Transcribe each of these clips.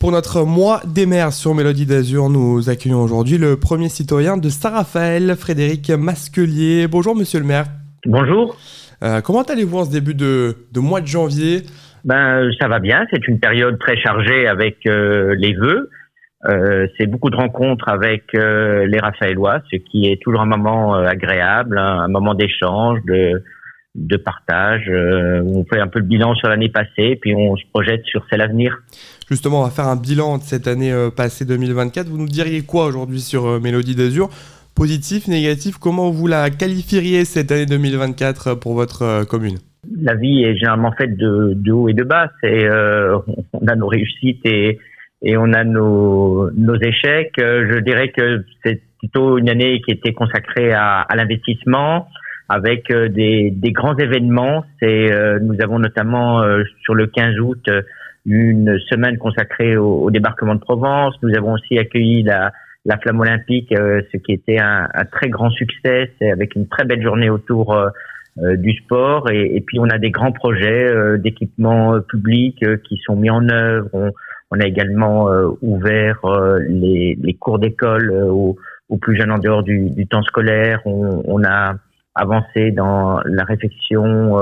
Pour notre mois des mers sur Mélodie d'Azur, nous accueillons aujourd'hui le premier citoyen de Saint-Raphaël, Frédéric Masquelier. Bonjour monsieur le maire. Bonjour. Comment allez-vous en ce début de mois de janvier ? Ça va bien, c'est une période très chargée avec les vœux. C'est beaucoup de rencontres avec les Raphaélois, ce qui est toujours un moment agréable, un moment d'échange, de partage. On fait un peu le bilan sur l'année passée, puis on se projette sur celle à venir. Justement, on va faire un bilan de cette année passée 2024. Vous nous diriez quoi aujourd'hui sur Mélodie d'Azur ? Positif, négatif, comment vous la qualifieriez cette année 2024 pour votre commune ? La vie est généralement faite de haut et de bas. On a nos réussites et on a nos échecs. Je dirais que c'est plutôt une année qui était consacrée à l'investissement, avec des grands événements. Nous avons notamment sur le 15 août une semaine consacrée au débarquement de Provence. Nous avons aussi accueilli la Flamme Olympique, ce qui était un très grand succès. C'est avec une très belle journée autour du sport. Et puis on a des grands projets d'équipements publics qui sont mis en œuvre. On a également ouvert les cours d'école aux plus jeunes en dehors du temps scolaire. On a avancé dans la réfection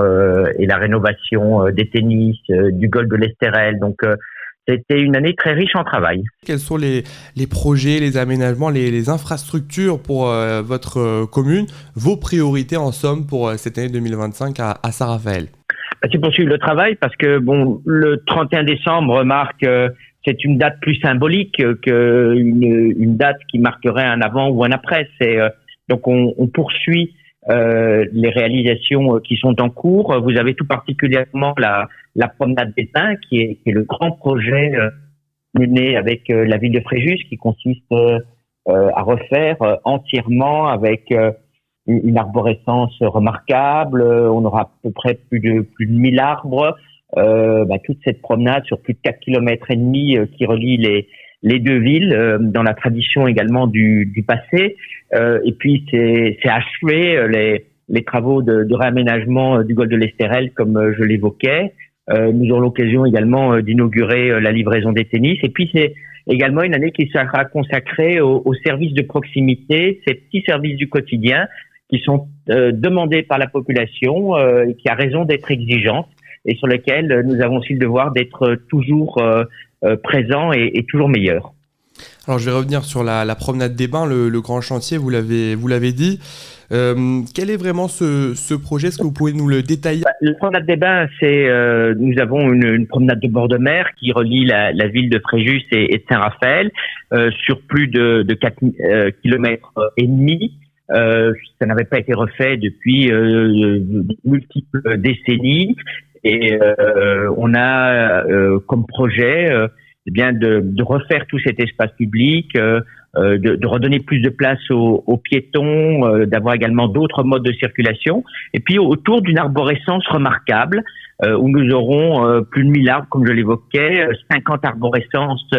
et la rénovation des tennis, du golfe de l'Estérel. Donc c'était une année très riche en travail. Quels sont les projets, les aménagements, les infrastructures pour votre commune, vos priorités en somme pour cette année 2025 à Saint-Raphaël ? C'est poursuivre le travail parce que le 31 décembre marque c'est une date plus symbolique qu'une date qui marquerait un avant ou un après. Donc on poursuit les réalisations qui sont en cours. Vous avez tout particulièrement la promenade des Pins qui est le grand projet mené avec la ville de Fréjus, qui consiste à refaire entièrement avec une arborescence remarquable. On aura à peu près plus de 1000 arbres. Toute cette promenade sur plus de 4 km et demi qui relie les deux villes, dans la tradition également du passé. Et puis c'est achever les travaux de réaménagement du golfe de l'Estérel, comme je l'évoquais. Nous aurons l'occasion également d'inaugurer la livraison des tennis. Et puis c'est également une année qui sera consacrée aux services de proximité, ces petits services du quotidien qui sont demandés par la population et qui a raison d'être exigeantes, et sur lesquels nous avons aussi le devoir d'être toujours présents et toujours meilleurs. Alors je vais revenir sur la promenade des Bains, le grand chantier, vous l'avez dit. Quel est vraiment ce projet ? Est-ce que vous pouvez nous le détailler ? La promenade des Bains, nous avons une promenade de bord de mer qui relie la ville de Fréjus et de Saint-Raphaël sur plus de 4 km et demi. Ça n'avait pas été refait depuis multiples décennies. Et on a comme projet de refaire tout cet espace public, de redonner plus de place aux piétons, d'avoir également d'autres modes de circulation, et puis autour d'une arborescence remarquable où nous aurons plus de 1000 arbres, comme je l'évoquais, 50 arborescences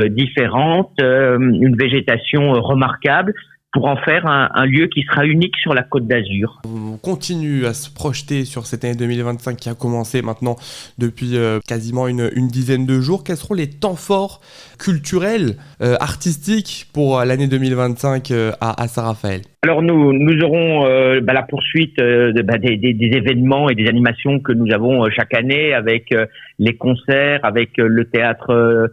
différentes, une végétation remarquable, pour en faire un lieu qui sera unique sur la Côte d'Azur. On continue à se projeter sur cette année 2025 qui a commencé maintenant depuis quasiment une dizaine de jours. Quels seront les temps forts culturels, artistiques pour l'année 2025 à Saint-Raphaël ? Alors nous aurons la poursuite des événements et des animations que nous avons chaque année, avec les concerts, avec le théâtre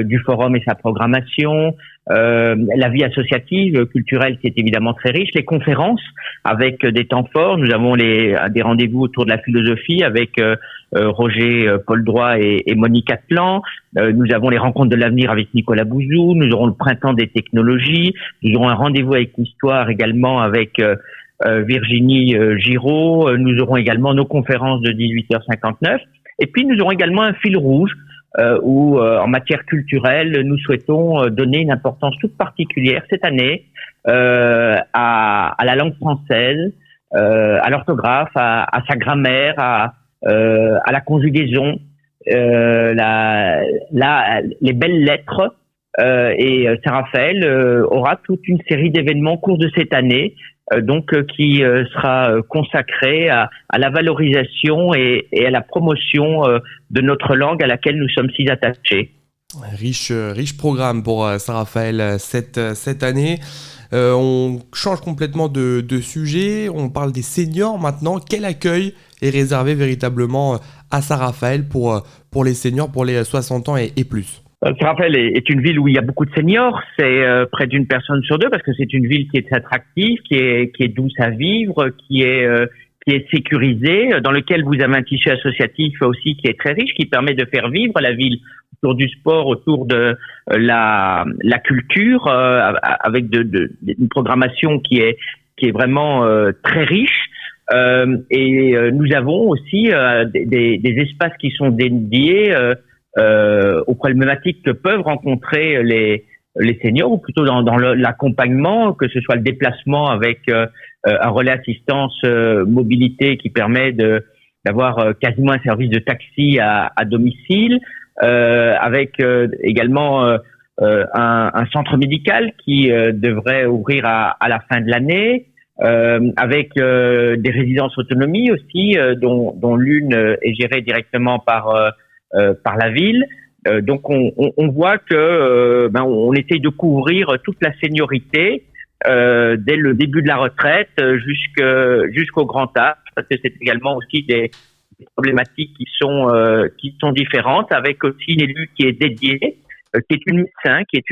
du Forum et sa programmation, la vie associative, culturelle qui est évidemment très riche, les conférences avec des temps forts. Nous avons des rendez-vous autour de la philosophie avec Roger Paul Droit et Monique Atlan. Nous avons les rencontres de l'avenir avec Nicolas Bouzou. Nous aurons le printemps des technologies. Nous aurons un rendez-vous avec l'histoire également avec Virginie Giraud. Nous aurons également nos conférences de 18h59. Et puis nous aurons également un fil rouge où en matière culturelle, nous souhaitons donner une importance toute particulière cette année à la langue française, à l'orthographe, à sa grammaire, à la conjugaison, les belles lettres. Et Saint-Raphaël aura toute une série d'événements au cours de cette année, qui sera consacré à la valorisation et à la promotion de notre langue à laquelle nous sommes si attachés. Riche programme pour Saint-Raphaël cette année. On change complètement de sujet, on parle des seniors maintenant. Quel accueil est réservé véritablement à Saint-Raphaël pour les seniors, pour les 60 ans et plus? Saint-Raphaël est une ville où il y a beaucoup de seniors. C'est près d'une personne sur deux parce que c'est une ville qui est très attractive, qui est douce à vivre, qui est sécurisée, dans lequel vous avez un tissu associatif aussi qui est très riche, qui permet de faire vivre la ville autour du sport, autour de la culture, avec une programmation qui est vraiment très riche. Nous avons aussi des espaces qui sont dédiés aux problématiques que peuvent rencontrer les seniors, ou plutôt dans l'accompagnement, que ce soit le déplacement avec un relais assistance mobilité qui permet d'avoir quasiment un service de taxi à domicile, avec également un centre médical qui devrait ouvrir à la fin de l'année, avec des résidences autonomie aussi, dont l'une est gérée directement par la ville. Donc on voit que on essaye de couvrir toute la seniorité dès le début de la retraite jusqu'au grand âge, parce que c'est également aussi des problématiques qui sont différentes, avec aussi une élue qui est dédiée, qui est une médecin, qui est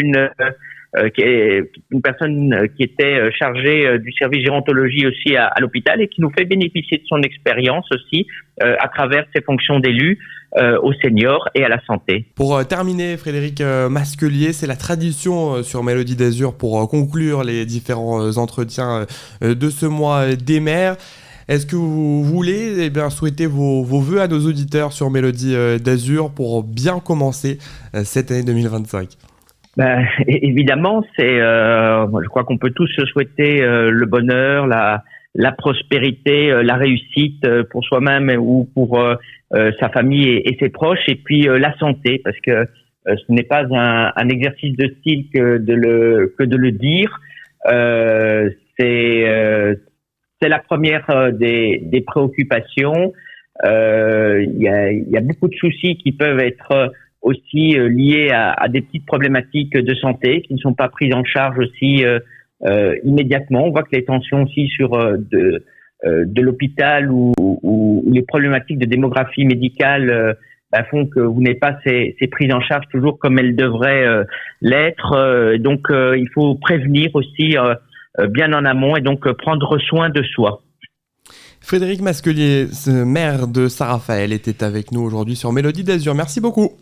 une personne qui était chargée du service gérontologie aussi à l'hôpital, et qui nous fait bénéficier de son expérience aussi à travers ses fonctions d'élu aux seniors et à la santé. Pour terminer, Frédéric Masquelier, c'est la tradition sur Mélodie d'Azur pour conclure les différents entretiens de ce mois des maires. Est-ce que vous voulez souhaiter vos vœux à nos auditeurs sur Mélodie d'Azur pour bien commencer cette année 2025? Évidemment, je crois qu'on peut tous se souhaiter le bonheur, la prospérité, la réussite pour soi-même ou pour sa famille et ses proches, et puis la santé, parce que ce n'est pas un exercice de style que de le dire. C'est la première des préoccupations. Il y a beaucoup de soucis qui peuvent être aussi liés à des petites problématiques de santé qui ne sont pas prises en charge aussi immédiatement. On voit que les tensions aussi sur de l'hôpital ou les problématiques de démographie médicale font que vous n'avez pas ces prises en charge toujours comme elles devraient l'être. Donc il faut prévenir aussi bien en amont, et donc prendre soin de soi. Frédéric Masquelier, maire de Saint-Raphaël, était avec nous aujourd'hui sur Mélodie d'Azur. Merci beaucoup.